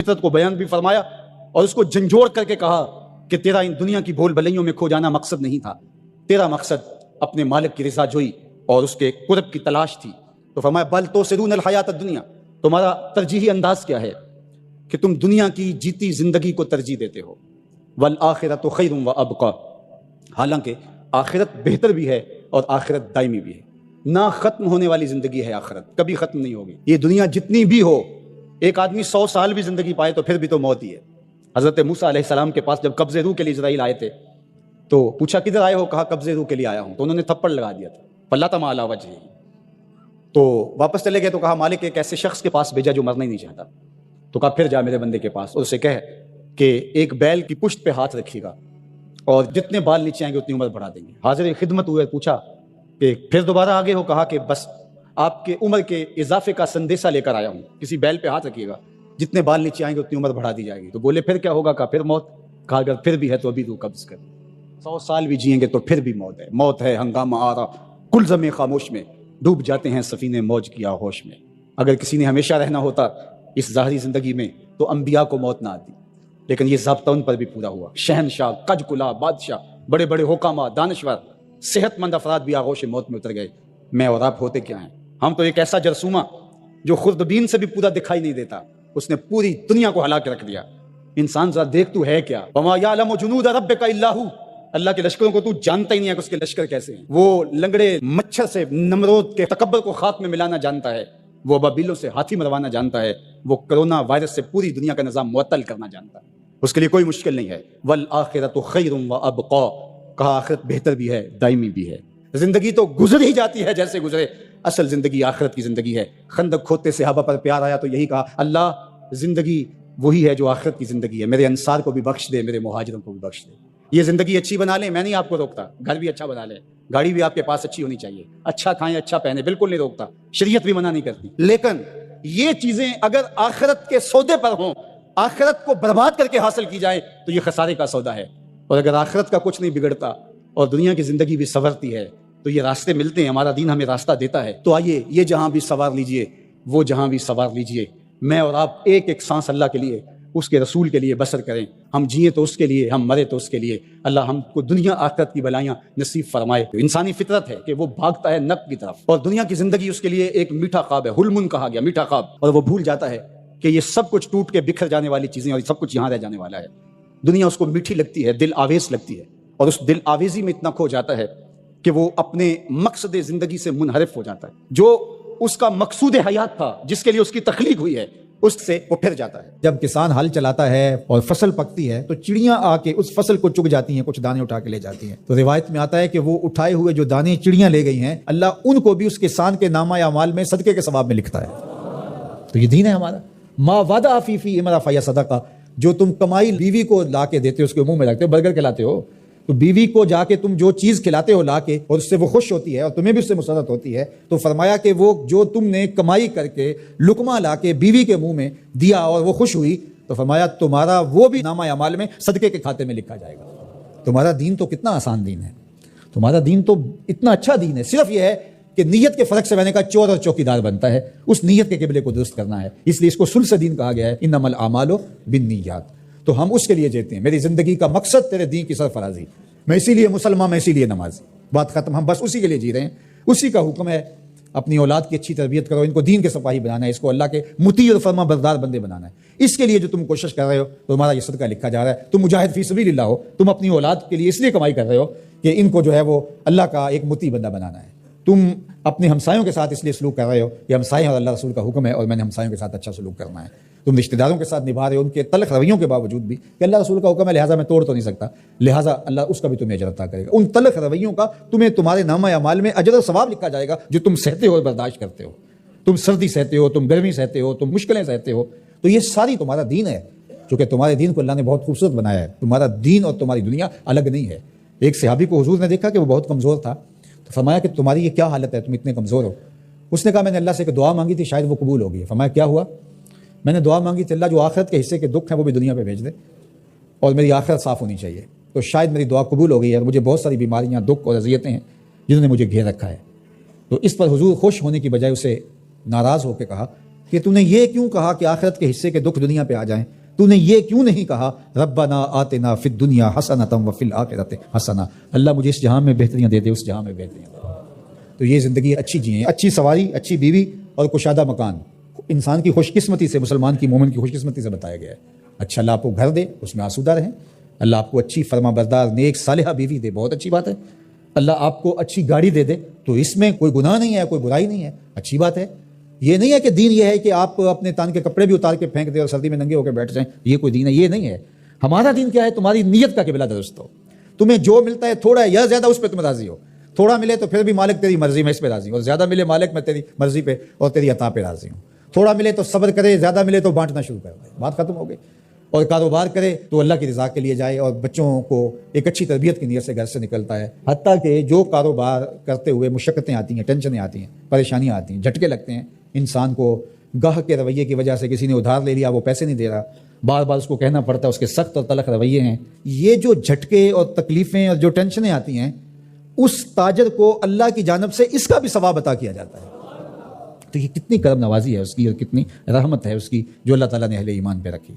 فطرت کو بیان بھی فرمایا اور اس کو جھنجھوڑ کر کے کہا کہ تیرا ان دنیا کی بھول بھلیوں میں کھو جانا مقصد نہیں تھا، تیرا مقصد اپنے مالک کی رضا جوئی اور اس کے قرب کی تلاش تھی۔ تو فرمایا بل تؤثرون الحیات الدنیا، تمہارا ترجیحی انداز کیا ہے کہ تم دنیا کی جیتی زندگی کو ترجیح دیتے ہو، والآخرۃ خیر وابقی، حالانکہ آخرت بہتر بھی ہے اور آخرت دائمی بھی ہے، نہ ختم ہونے والی زندگی ہے آخرت، کبھی ختم نہیں ہوگی۔ یہ دنیا جتنی بھی ہو، ایک آدمی 100 سال بھی زندگی پائے تو پھر بھی تو موت ہی ہے۔ حضرت موسیٰ علیہ السلام کے پاس جب قبض روح کے لیے اسرائیل آئے تھے تو پوچھا کدھر آئے ہو؟ کہا قبض روح کے لیے آیا ہوں، تو انہوں نے تھپڑ لگا دیا تھا، فلطم علی وجہہ، تو واپس چلے گئے تو کہا مالک ایک ایسے شخص کے پاس بھیجا جو مرنا ہی نہیں چاہتا، تو کہا پھر جا میرے بندے کے پاس اور اسے کہہ کہ ایک بیل کی پشت پہ ہاتھ رکھیے گا اور جتنے بال نیچے آئیں گے اتنی عمر بڑھا دیں گے۔ حاضر خدمت ہوئے، پوچھا کہ پھر دوبارہ آگے ہو؟ کہا کہ بس آپ کے عمر کے اضافے کا سندیسہ لے کر آیا ہوں، کسی بیل پہ ہاتھ رکھیے گا، جتنے بال نیچے آئیں گے اتنی عمر بڑھا دی جائے گی۔ تو بولے پھر کیا ہوگا؟ کہا پھر موت۔ کہا اگر پھر بھی ہے تو ابھی روح قبض کر، 100 سال بھی جئیں گے تو پھر بھی موت ہے، موت ہے ہنگامہ آرا کل زمیں خاموش میں، ڈوب جاتے ہیں سفینے موج کی آغوش میں۔ اگر کسی نے ہمیشہ رہنا ہوتا اس ظاہری زندگی میں تو انبیاء کو موت نہ آتی، لیکن یہ ضابطہ ان پر بھی پورا ہوا۔ شہنشاہ، کج کلا، بادشاہ، بڑے بڑے حکامہ، دانشور، صحت مند افراد بھی آغوش موت میں اتر گئے۔ میں اور آپ ہوتے کیا ہیں؟ ہم تو ایک ایسا جرثومہ جو خوردبین سے بھی پورا دکھائی نہیں دیتا، اس نے پوری دنیا کو ہلا کے رکھ دیا۔ انسان ذرا دیکھ تو ہے کیا؟ وما یعلم جنود ربک الا ھو، اللہ کے لشکروں کو تو جانتا ہی نہیں ہے کہ اس کے لشکر کیسے ہیں۔ وہ لنگڑے مچھر سے نمرود کے تکبر کو خاک میں ملانا جانتا ہے، وہ ابابیلوں سے ہاتھی مروانا جانتا ہے، وہ کرونا وائرس سے پوری دنیا کا نظام معطل کرنا جانتا ہے، اس کے لیے کوئی مشکل نہیں ہے۔ والآخرۃ خیر وابقی، کہا آخرت بہتر بھی ہے، دائمی بھی ہے۔ زندگی تو گزر ہی جاتی ہے جیسے گزرے، اصل زندگی آخرت کی زندگی ہے۔ خندق کھودتے صحابہ پر پیار آیا تو یہی کہا اللہ زندگی وہی ہے جو آخرت کی زندگی ہے، میرے انصار کو بھی بخش دے، میرے مہاجروں کو بھی بخش دے۔ یہ زندگی اچھی بنا لیں، میں نہیں آپ کو روکتا، گھر بھی اچھا بنا لیں، گاڑی بھی آپ کے پاس اچھی ہونی چاہیے، اچھا کھائیں اچھا پہنیں، بالکل نہیں روکتا، شریعت بھی منع نہیں کرتی، لیکن یہ چیزیں اگر آخرت کے سودے پر ہوں، آخرت کو برباد کر کے حاصل کی جائے تو یہ خسارے کا سودا ہے۔ اور اگر آخرت کا کچھ نہیں بگڑتا اور دنیا کی زندگی بھی سنورتی ہے تو یہ راستے ملتے ہیں، ہمارا دین ہمیں راستہ دیتا ہے۔ تو آئیے یہ جہاں بھی سوار لیجئے، وہ جہاں بھی سوار لیجئے، میں اور آپ ایک ایک سانس اللہ کے لیے، اس کے رسول کے لیے بسر کریں۔ ہم جیے تو اس کے لیے، ہم مرے تو اس کے لیے۔ اللہ ہم کو دنیا آخرت کی بلائیاں نصیب فرمائے۔ انسانی فطرت ہے کہ وہ بھاگتا ہے نفع کی طرف، اور دنیا کی زندگی اس کے لیے ایک میٹھا خواب ہے، حلم کہا گیا، میٹھا خواب، اور وہ بھول جاتا ہے کہ یہ سب کچھ ٹوٹ کے بکھر جانے والی چیزیں اور سب کچھ یہاں رہ جانے والا ہے۔ دنیا اس کو میٹھی لگتی ہے، دل آویز لگتی ہے، اور اس دل آویزی میں اتنا کھو جاتا ہے کہ وہ اپنے مقصد زندگی سے منحرف ہو جاتا ہے۔ جو اس کا مقصود حیات تھا، جس کے لیے اس کی تخلیق ہوئی ہے، اس سے وہ پھر جاتا ہے۔ جب کسان ہل چلاتا ہے اور فصل پکتی ہے تو چڑیاں آ کے اس فصل کو چگ جاتی ہیں، کچھ دانے اٹھا کے لے جاتی ہیں۔ تو روایت میں آتا ہے کہ وہ اٹھائے ہوئے جو دانے چڑیاں لے گئی ہیں، اللہ ان کو بھی اس کسان کے نامہ اعمال میں صدقے کے ثواب میں لکھتا ہے۔ تو یہ دین ہے ہمارا۔ ما وعدہ فی امرأ فہی صدقہ، جو تم کمائی بیوی کو لا کے دیتے ہو، اس کے منہ میں رکھتے ہو، برگر کھلاتے ہو، تو بیوی کو جا کے تم جو چیز کھلاتے ہو لا کے، اور اس سے وہ خوش ہوتی ہے اور تمہیں بھی اس سے مسرت ہوتی ہے، تو فرمایا کہ وہ جو تم نے کمائی کر کے لقمہ لا کے بیوی کے منہ میں دیا اور وہ خوش ہوئی، تو فرمایا تمہارا وہ بھی نامہ اعمال میں صدقے کے کھاتے میں لکھا جائے گا۔ تمہارا دین تو کتنا آسان دین ہے، تمہارا دین تو اتنا اچھا دین ہے۔ صرف یہ ہے کہ نیت کے فرق سے میں نے کہا چور اور چوکیدار بنتا ہے، اس نیت کے قبلے کو درست کرنا ہے، اس لیے اس کو سلس دین کہا گیا ہے، انما الاعمال بالنیات۔ تو ہم اس کے لیے جیتے ہیں، میری زندگی کا مقصد تیرے دین کی سرفرازی، میں اسی لیے مسلمان، میں اسی لیے نمازی، بات ختم۔ ہم بس اسی کے لیے جی رہے ہیں، اسی کا حکم ہے۔ اپنی اولاد کی اچھی تربیت کرو، ان کو دین کے سپاہی بنانا ہے، اس کو اللہ کے مطیع اور فرما بردار بندے بنانا ہے۔ اس کے لیے جو تم کوشش کر رہے ہو تو تمہارا یہ صدقہ لکھا جا رہا ہے۔ تم مجاہد فی سبیل اللہ ہو، تم اپنی اولاد کے لیے اس لیے کمائی کر رہے ہو کہ ان کو جو ہے وہ اللہ کا ایک مطیع بندہ بنانا ہے۔ تم اپنے ہمسایوں کے ساتھ اس لیے سلوک کر رہے ہو کہ ہمسائے اور اللہ رسول کا حکم ہے اور میں نے ہمسایوں کے ساتھ اچھا سلوک کرنا ہے۔ تم رشتہ داروں کے ساتھ نبھا رہے ہو ان کے تلخ رویوں کے باوجود بھی کہ اللہ رسول کا حکم ہے، لہٰذا میں توڑ تو نہیں سکتا، لہٰذا اللہ اس کا بھی تمہیں اجر عطا کرے گا۔ ان تلخ رویوں کا تمہیں تمہارے نامہ اعمال میں اجر و ثواب لکھا جائے گا جو تم سہتے ہو اور برداشت کرتے ہو۔ تم سردی سہتے ہو، تم گرمی سہتے ہو، تم مشکلیں سہتے ہو، تو یہ ساری تمہارا دین ہے، چونکہ تمہارے دین کو اللہ نے بہت خوبصورت بنایا ہے۔ تمہارا دین اور تمہاری دنیا الگ نہیں ہے۔ ایک صحابی کو حضور نے دیکھا کہ وہ بہت کمزور تھا، تو فرمایا کہ تمہاری یہ کیا حالت ہے، تم اتنے کمزور ہو؟ اس نے کہا میں نے اللہ سے ایک دعا مانگی تھی، شاید وہ قبول ہو گئی۔ فرمایا کیا ہوا؟ میں نے دعا مانگی تھی اللہ جو آخرت کے حصے کے دکھ ہیں وہ بھی دنیا پہ بھیج دے اور میری آخرت صاف ہونی چاہیے، تو شاید میری دعا قبول ہو گئی ہے۔ مجھے بہت ساری بیماریاں، دکھ اور اذیتیں ہیں جنہوں نے مجھے گھیر رکھا ہے۔ تو اس پر حضور خوش ہونے کی بجائے اسے ناراض ہو کے کہا کہ تو نے یہ کیوں کہا کہ آخرت کے حصے کے دکھ دنیا پہ آ جائیں؟ تو نے یہ کیوں نہیں کہا ربنا آتنا فی الدنیا حسنۃ وفی الآخرۃ حسنہ، اللہ مجھے اس جہاں میں بہتریاں دے دے، اس جہاں میں بہتریاں دے۔ تو یہ زندگی اچھی جئیں، اچھی سواری، اچھی بیوی اور کشادہ مکان، انسان کی خوش قسمتی سے، مسلمان کی، مومن کی خوش قسمتی سے بتایا گیا ہے۔ اچھا اللہ آپ کو گھر دے، اس میں آسودہ رہیں، اللہ آپ کو اچھی فرما بردار نیک صالحہ بیوی دے، بہت اچھی بات ہے۔ اللہ آپ کو اچھی گاڑی دے دے، تو اس میں کوئی گناہ نہیں ہے، کوئی برائی نہیں ہے، اچھی بات ہے۔ یہ نہیں ہے کہ دین یہ ہے کہ آپ اپنے تان کے کپڑے بھی اتار کے پھینک دیں اور سردی میں ننگے ہو کے بیٹھ جائیں، یہ کوئی دین ہے، یہ نہیں ہے۔ ہمارا دین کیا ہے؟ تمہاری نیت کا قبلہ درست ہو، تمہیں جو ملتا ہے تھوڑا ہے یا زیادہ اس پہ تم راضی ہو، تھوڑا ملے تو پھر بھی مالک تیری مرضی میں اس پہ راضی ہوں، اور زیادہ ملے مالک میں تیری مرضی پہ اور تیری عطا پہ راضی ہوں۔ تھوڑا ملے تو صبر کرے، زیادہ ملے تو بانٹنا شروع کر دے، بات ختم ہو گئی۔ اور کاروبار کرے تو اللہ کی رضا کے لیے جائے، اور بچوں کو ایک اچھی تربیت کی نیت سے گھر سے نکلتا ہے۔ حتیٰ کہ جو کاروبار کرتے ہوئے مشقتیں آتی ہیں، ٹینشنیں آتی ہیں، پریشانیاں آتی ہیں، جھٹکے لگتے ہیں، انسان کو گاہک کے رویے کی وجہ سے کسی نے ادھار لے لیا، وہ پیسے نہیں دے رہا، بار بار اس کو کہنا پڑتا ہے، اس کے سخت اور تلخ رویے ہیں، یہ جو جھٹکے اور تکلیفیں اور جو ٹینشنیں آتی ہیں، اس تاجر کو اللہ کی جانب سے اس کا بھی ثواب عطا کیا جاتا ہے۔ تو یہ کتنی کرم نوازی ہے اس کی، اور کتنی رحمت ہے اس کی جو اللہ تعالیٰ نے اہل ایمان پہ رکھی۔